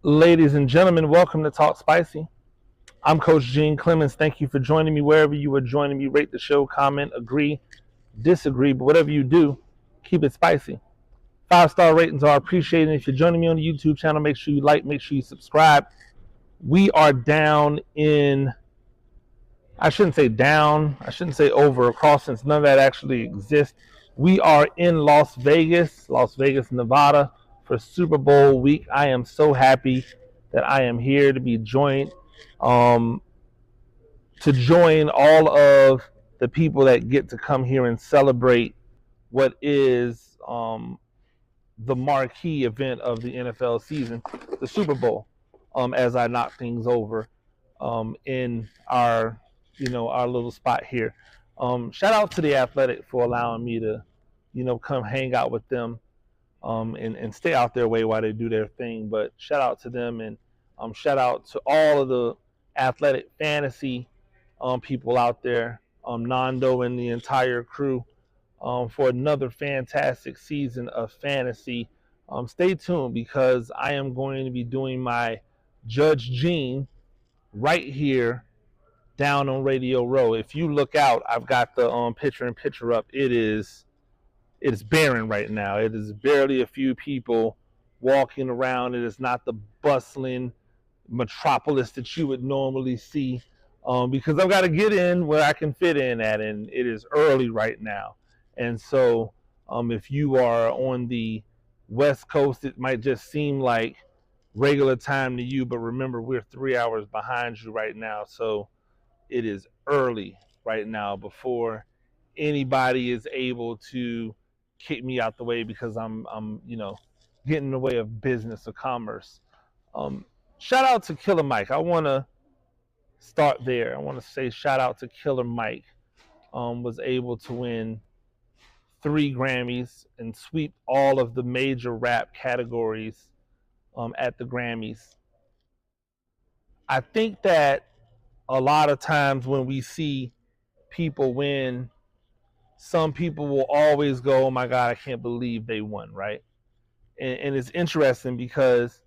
Ladies and gentlemen, welcome to Talk Spicy. I'm Coach Gene Clemens. Thank you for joining me wherever you are joining me. Rate the show, comment, agree, disagree, but whatever you do, keep it spicy. 5-star ratings are appreciated. If you're joining me on the YouTube channel, make sure you like, make sure you subscribe. We are down in, I shouldn't say down, I shouldn't say over across since none of that actually exists. We are in Las Vegas, Nevada for Super Bowl week. I am so happy that I am here to be joined, to join all of the people that get to come here and celebrate what is the marquee event of the NFL season, the Super Bowl. As I knock things over in our our little spot here. Shout out to the Athletic for allowing me to come hang out with them and stay out their way while they do their thing. But shout out to them, and shout out to all of the Athletic fantasy people out there, Nando and the entire crew, for another fantastic season of fantasy. Stay tuned because I am going to be doing my Judge Gene right here down on Radio Row. If you look out, I've got the picture up. It's barren right now. It is barely a few people walking around. It is not the bustling metropolis that you would normally see, because I've got to get in where I can fit in at, and it is early right now. And so if you are on the West Coast, it might just seem like regular time to you, but remember, we're 3 hours behind you right now. So it is early right now before anybody is able to kick me out the way because I'm getting in the way of business or commerce. Shout out to Killer Mike. I want to start there. I want to say shout out to Killer Mike. Was able to win 3 Grammys and sweep all of the major rap categories at the Grammys. I think that a lot of times when we see people win, some people will always go, oh my God, I can't believe they won, right? And it's interesting because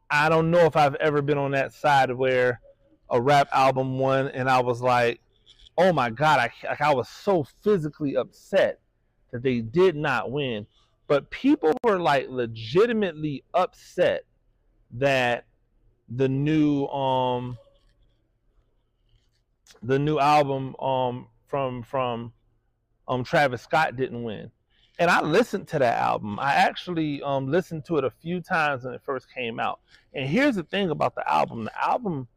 I don't know if I've ever been on that side where a rap album won and I was like, oh my God, I was so physically upset that they did not win. But people were like legitimately upset that the new album from Travis Scott didn't win. And I listened to that album. I actually listened to it a few times when it first came out. And here's the thing about the album. The album,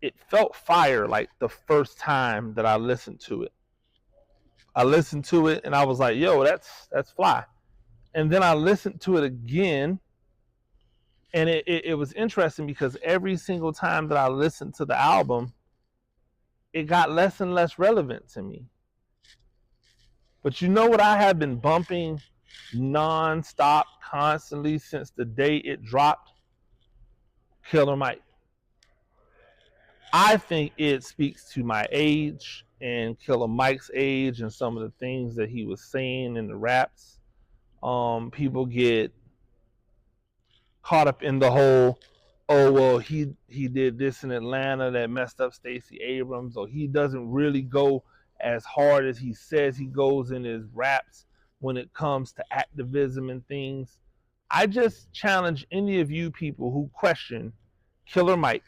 it felt fire like the first time that I listened to it. I listened to it and I was like, yo, that's fly. And then I listened to it again, and it was interesting because every single time that I listened to the album, it got less and less relevant to me. But you know what I have been bumping non-stop constantly since the day it dropped? Killer Mike. I think it speaks to my age and Killer Mike's age and some of the things that he was saying in the raps. People get caught up in the whole, oh, well, he did this in Atlanta that messed up Stacey Abrams, or he doesn't really go as hard as he says he goes in his raps when it comes to activism and things. I just challenge any of you people who question Killer Mike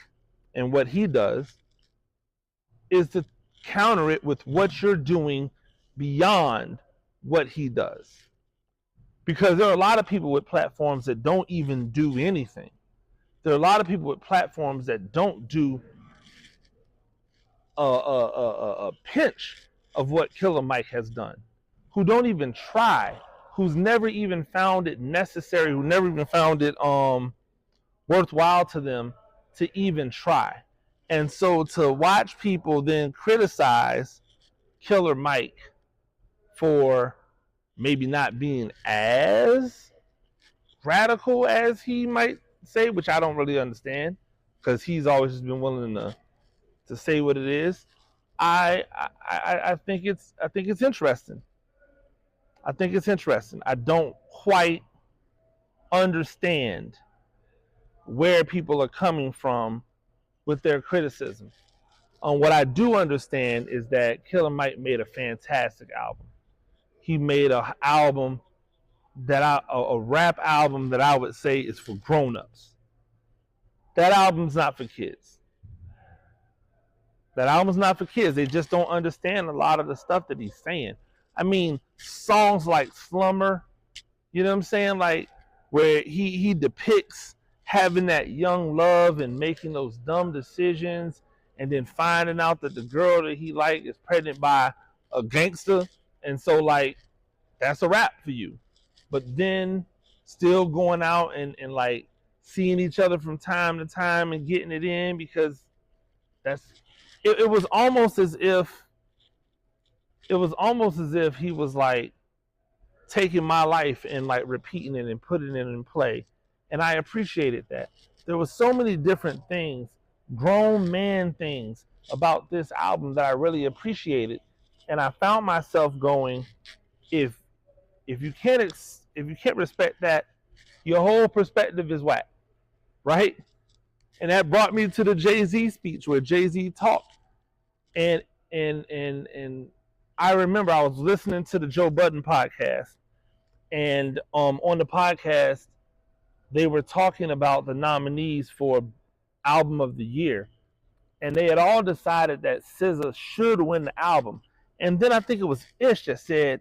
and what he does is to counter it with what you're doing beyond what he does. Because there are a lot of people with platforms that don't even do anything. There are a lot of people with platforms that don't do a pinch of what Killer Mike has done, who don't even try, who's never even found it necessary, who never even found it worthwhile to them to even try. And so to watch people then criticize Killer Mike for maybe not being as radical as he might say, which I don't really understand because he's always just been willing to say what it is. I think it's interesting. I think it's interesting. I don't quite understand where people are coming from with their criticism. What I do understand is that Killer Mike made a fantastic album. He made a album a rap album that I would say is for grown-ups. That album's not for kids. That album's not for kids. They just don't understand a lot of the stuff that he's saying. I mean, songs like Slumber, you know what I'm saying? Like where he depicts having that young love and making those dumb decisions and then finding out that the girl that he liked is pregnant by a gangster. And so like, that's a rap for you. But then still going out and like seeing each other from time to time and getting it in because it was almost as if he was like taking my life and like repeating it and putting it in play. And I appreciated that. There were so many different things, grown man things about this album that I really appreciated. And I found myself going, if you can't respect that, your whole perspective is whack, right? And that brought me to the Jay-Z speech where Jay-Z talked. And I remember I was listening to the Joe Budden podcast, and on the podcast they were talking about the nominees for Album of the Year, and they had all decided that SZA should win the album. And then I think it was Ish that said,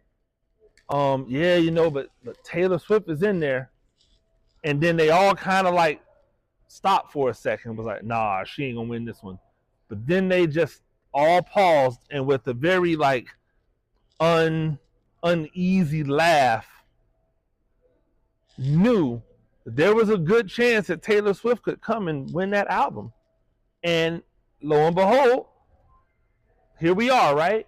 yeah, you know, but Taylor Swift is in there. And then they all kind of like stopped for a second, was like, nah, she ain't gonna win this one. But then they just all paused and with a very like uneasy laugh knew that there was a good chance that Taylor Swift could come and win that album. And lo and behold, here we are, right?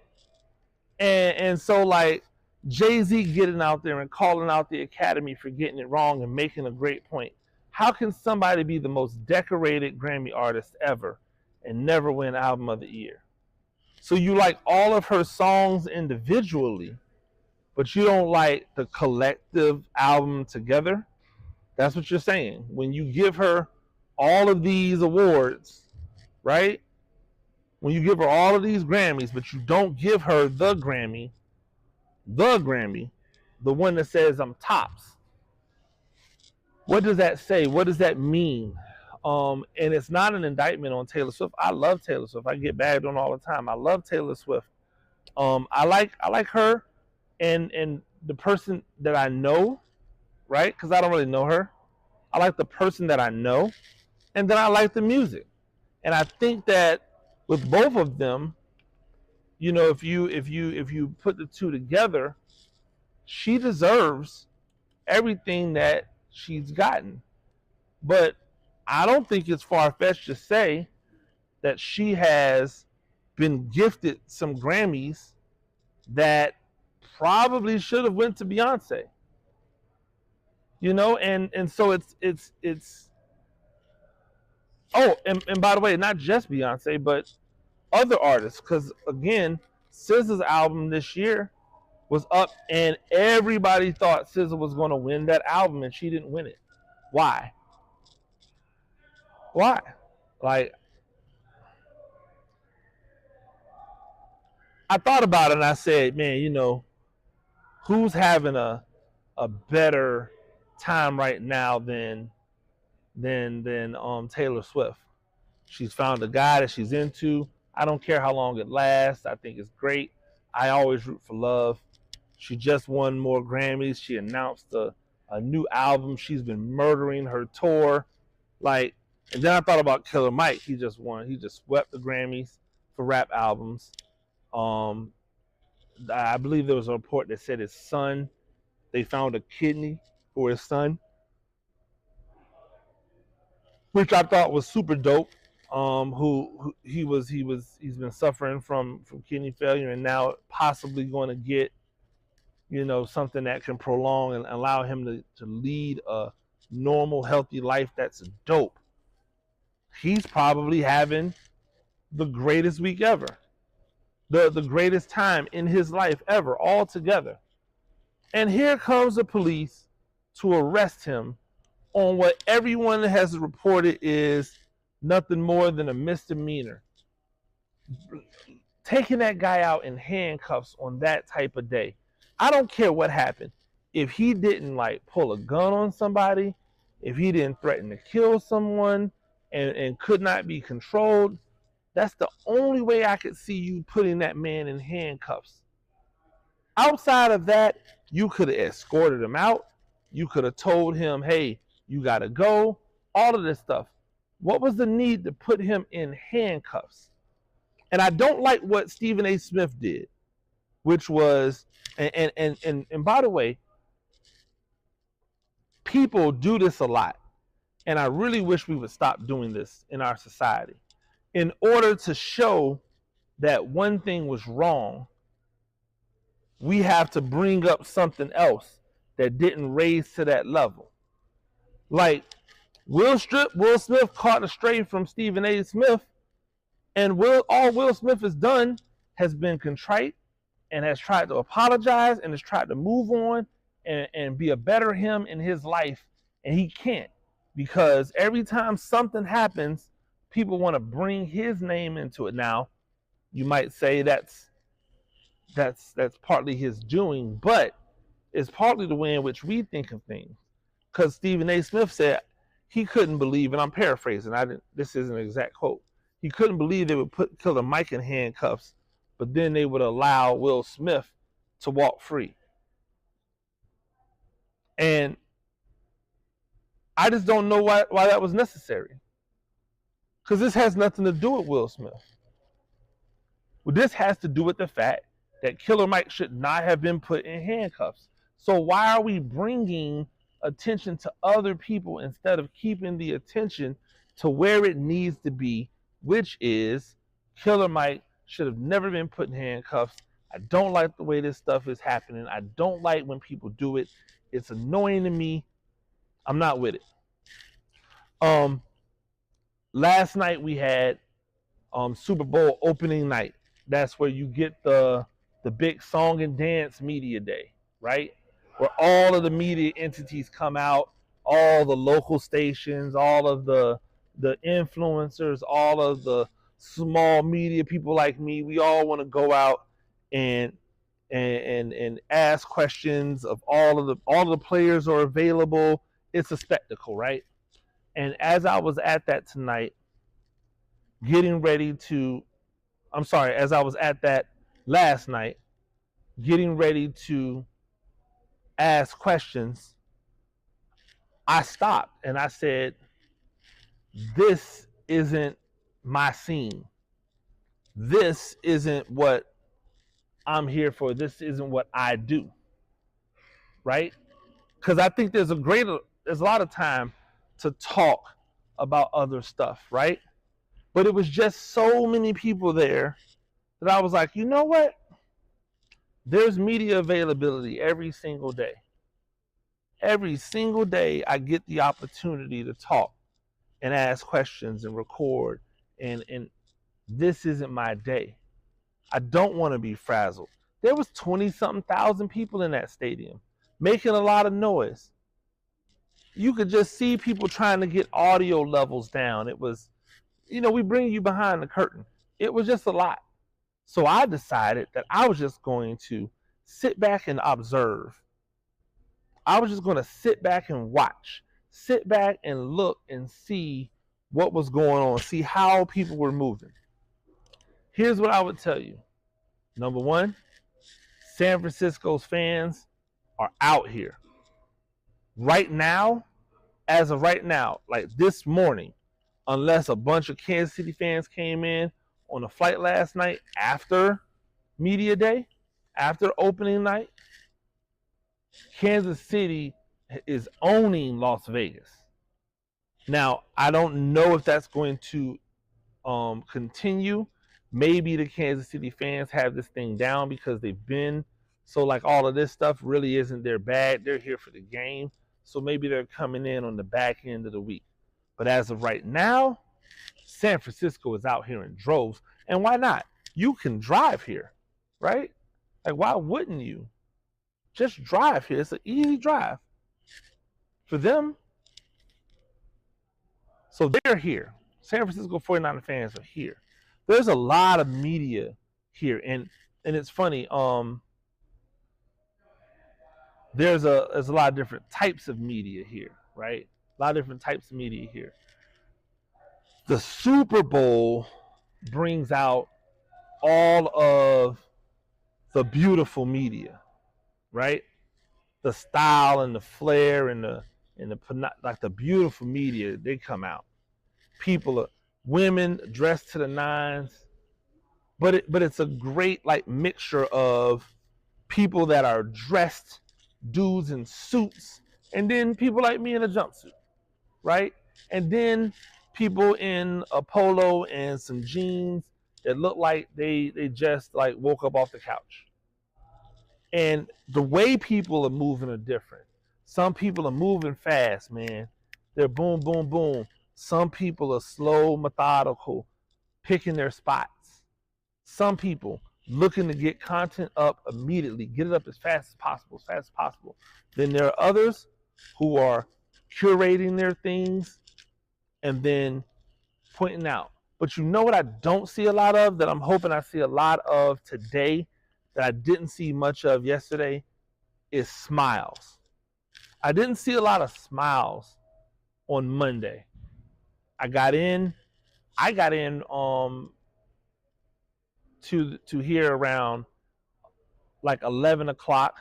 And so like Jay-Z getting out there and calling out the Academy for getting it wrong and making a great point. How can somebody be the most decorated Grammy artist ever and never win Album of the Year? So you like all of her songs individually, but you don't like the collective album together? That's what you're saying. When you give her all of these awards, right? When you give her all of these Grammys, but you don't give her the Grammy, the one that says I'm tops. What does that say? What does that mean? And it's not an indictment on Taylor Swift. I love Taylor Swift. I get bagged on all the time. I love Taylor Swift. I like her and the person that I know, right? Because I don't really know her. I like the person that I know, and then I like the music. And I think that with both of them, you know, if you put the two together, she deserves everything that she's gotten. But I don't think it's far-fetched to say that she has been gifted some Grammys that probably should have went to Beyonce. You know, and so it's oh, and by the way, not just Beyonce, but other artists, because again, SZA's album this year was up and everybody thought SZA was going to win that album and she didn't win it. Why? Like, I thought about it and I said, man, you know, who's having a better time right now than Taylor Swift? She's found a guy that she's into. I don't care how long it lasts. I think it's great. I always root for love. She just won more Grammys. She announced a new album. She's been murdering her tour. Like, and then I thought about Killer Mike. He just won. He just swept the Grammys for rap albums. I believe there was a report that said his son, they found a kidney for his son, which I thought was super dope. He's been suffering from kidney failure and now possibly going to get, you know, something that can prolong and allow him to lead a normal, healthy life. That's dope. He's probably having the greatest week ever, the greatest time in his life ever, all together. And here comes the police to arrest him on what everyone has reported is nothing more than a misdemeanor. Taking that guy out in handcuffs on that type of day. I don't care what happened. If he didn't like pull a gun on somebody, if he didn't threaten to kill someone and could not be controlled, that's the only way I could see you putting that man in handcuffs. Outside of that, you could have escorted him out. You could have told him, hey, you got to go. All of this stuff. What was the need to put him in handcuffs? And I don't like what Stephen A. Smith did, which was, and by the way, people do this a lot. And I really wish we would stop doing this in our society. In order to show that one thing was wrong, we have to bring up something else that didn't raise to that level. Like Will Smith caught a stray from Stephen A. Smith, and all Will Smith has done has been contrite and has tried to apologize and has tried to move on and be a better him in his life, and he can't, because every time something happens, people want to bring his name into it. Now, you might say that's partly his doing, but it's partly the way in which we think of things. Because Stephen A. Smith said he couldn't believe, and I'm paraphrasing, this isn't an exact quote, he couldn't believe they would put Killer Mike in handcuffs, but then they would allow Will Smith to walk free. And I just don't know why that was necessary. Because this has nothing to do with Will Smith. Well, this has to do with the fact that Killer Mike should not have been put in handcuffs. So why are we bringing attention to other people instead of keeping the attention to where it needs to be, which is Killer Mike should have never been put in handcuffs. I don't like the way this stuff is happening. I don't like when people do it. It's annoying to me. I'm not with it. Last night we had Super Bowl opening night. That's where you get the big song and dance media day, right? Where all of the media entities come out, all the local stations, all of the influencers, all of the small media people like me. We all want to go out and ask questions of all of the players are available. It's a spectacle, right? And as I was at that tonight, as I was at that last night, getting ready to ask questions, I stopped and I said, this isn't my scene. This isn't what I'm here for. This isn't what I do, right? Because I think there's a lot of time to talk about other stuff, right? But it was just so many people there that I was like, you know what? There's media availability every single day. Every single day I get the opportunity to talk and ask questions and record, and this isn't my day. I don't want to be frazzled. There was 20-something thousand people in that stadium making a lot of noise. You could just see people trying to get audio levels down. It was, we bring you behind the curtain. It was just a lot. So I decided that I was just going to sit back and observe. I was just going to sit back and watch, sit back and look and see what was going on, see how people were moving. Here's what I would tell you. Number one, San Francisco's fans are out here. Right now, as of right now, like this morning, unless a bunch of Kansas City fans came in on a flight last night after media day, after opening night, Kansas City is owning Las Vegas. Now, I don't know if that's going to continue. Maybe the Kansas City fans have this thing down because they've been, so like all of this stuff really isn't their bag. They're here for the game. So maybe they're coming in on the back end of the week. But as of right now, San Francisco is out here in droves. And why not? You can drive here, right? Like, why wouldn't you? Just drive here. It's an easy drive. For them, So they're here. San Francisco 49er fans are here. There's a lot of media here, and it's funny. There's a lot of different types of media here, right? A lot of different types of media here. The Super Bowl brings out all of the beautiful media, right? The style and the flair and the like the beautiful media, they come out. People are women dressed to the nines, but it's a great like mixture of people that are dressed, dudes in suits, and then people like me in a jumpsuit, right? And then people in a polo and some jeans that look like they just like woke up off the couch. And the way people are moving are different. Some people are moving fast, man. They're boom, boom, boom. Some people are slow, methodical, picking their spots. Some people looking to get content up immediately, get it up as fast as possible, as fast as possible. Then there are others who are curating their things and then pointing out. But you know what I don't see a lot of that I'm hoping I see a lot of today that I didn't see much of yesterday is smiles. I didn't see a lot of smiles on Monday. I got in to here around like 11 o'clock.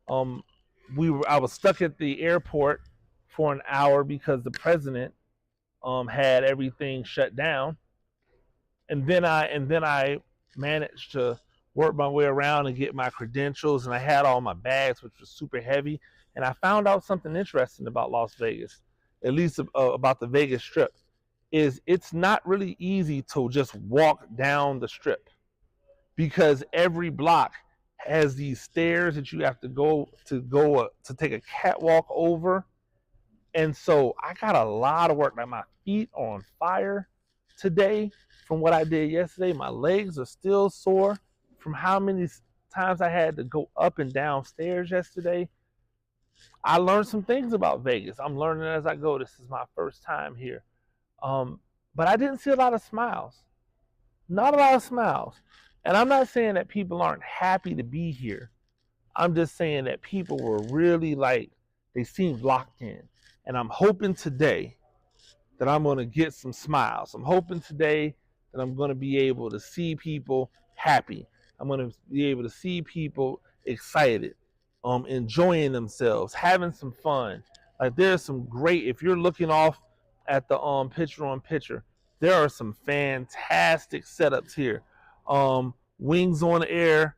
I was stuck at the airport for an hour because the president had everything shut down, and then I managed to work my way around and get my credentials, and I had all my bags, which was super heavy. And I found out something interesting about Las Vegas, at least about the Vegas Strip, is it's not really easy to just walk down the Strip because every block has these stairs that you have to take a catwalk over. And so I got a lot of work. Like my feet are on fire today from what I did yesterday. My legs are still sore from how many times I had to go up and down stairs yesterday. I learned some things about Vegas. I'm learning as I go. This is my first time here. But I didn't see a lot of smiles. Not a lot of smiles. And I'm not saying that people aren't happy to be here. I'm just saying that people were really like, they seemed locked in. And I'm hoping today that I'm going to get some smiles. I'm hoping today that I'm going to be able to see people happy. I'm going to be able to see people excited, enjoying themselves, having some fun. Like there's some great, if you're looking off at the picture on picture, there are some fantastic setups here. Wings on Air,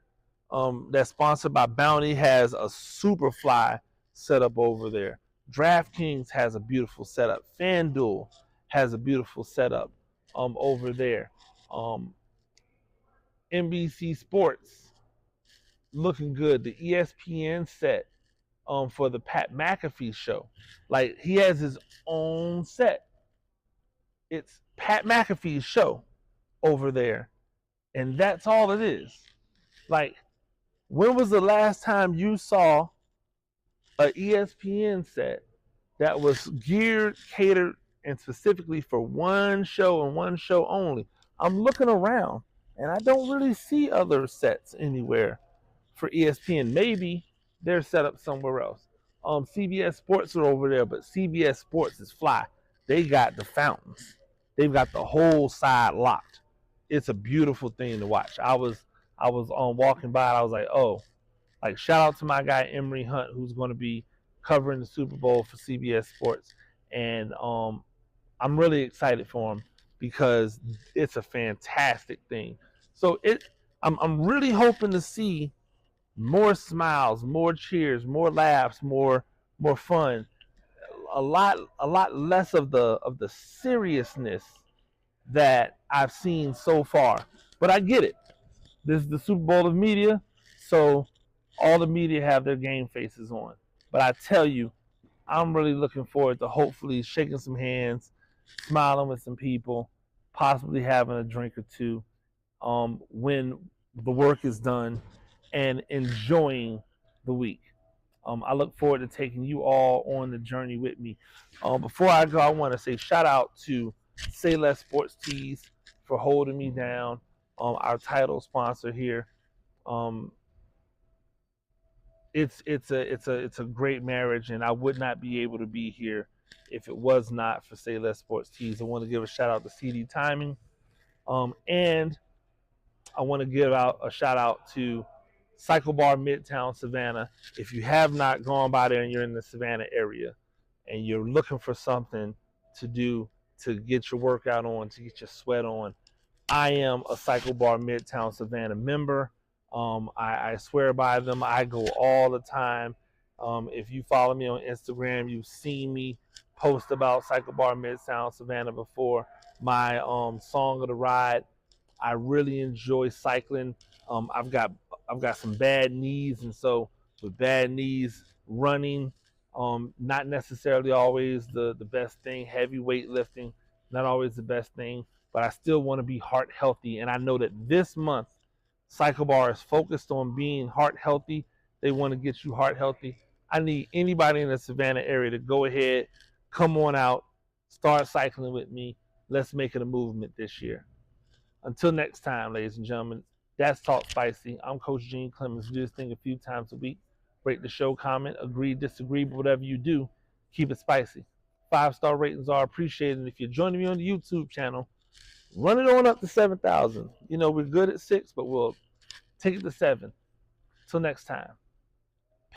that's sponsored by Bounty, has a super fly setup over there. DraftKings has a beautiful setup. FanDuel has a beautiful setup over there. NBC Sports looking good. The ESPN set for the Pat McAfee show. Like he has his own set. It's Pat McAfee's show over there. And that's all it is. Like, when was the last time you saw a ESPN set that was geared, catered, and specifically for one show and one show only? I'm looking around and I don't really see other sets anywhere for ESPN. Maybe they're set up somewhere else. CBS Sports are over there, but CBS Sports is fly. They got the fountains. They've got the whole side locked. It's a beautiful thing to watch. I was walking by and I was like, oh, like shout out to my guy Emery Hunt, who's going to be covering the Super Bowl for CBS Sports, and I'm really excited for him because it's a fantastic thing. So I'm really hoping to see more smiles, more cheers, more laughs, more fun, a lot less of the seriousness that I've seen so far. But I get it. This is the Super Bowl of media, so all the media have their game faces on. But I tell you, I'm really looking forward to hopefully shaking some hands, smiling with some people, possibly having a drink or two when the work is done, and enjoying the week. I look forward to taking you all on the journey with me. Before I go, I want to say shout out to Say Less Sports Tees for holding me down. Our title sponsor here. Um, it's a great marriage, and I would not be able to be here if it was not for Say Less Sports Tees. I want to give a shout out to CD Timing, and I want to give out a shout out to Cycle Bar Midtown Savannah. If you have not gone by there and you're in the Savannah area and you're looking for something to do to get your workout on, to get your sweat on, I am a Cycle Bar Midtown Savannah member. I swear by them. I go all the time. If you follow me on Instagram, you've seen me post about Cycle Bar Midtown Savannah before. My song of the ride. I really enjoy cycling. I've got some bad knees, and so with bad knees, running, not necessarily always the best thing. Heavy weightlifting, not always the best thing. But I still want to be heart healthy, and I know that this month, Cycle Bar is focused on being heart healthy. They want to get you heart healthy. I need anybody in the Savannah area to go ahead, come on out, start cycling with me. Let's make it a movement this year. Until next time, ladies and gentlemen, that's Talk Spicy. I'm Coach Gene Clemens. Do this thing a few times a week. Rate the show, comment, agree, disagree, but whatever you do, keep it spicy. 5-star ratings are appreciated. And if you're joining me on the YouTube channel, run it on up to 7,000. You know, we're good at 6, but we'll take it to 7. Till next time.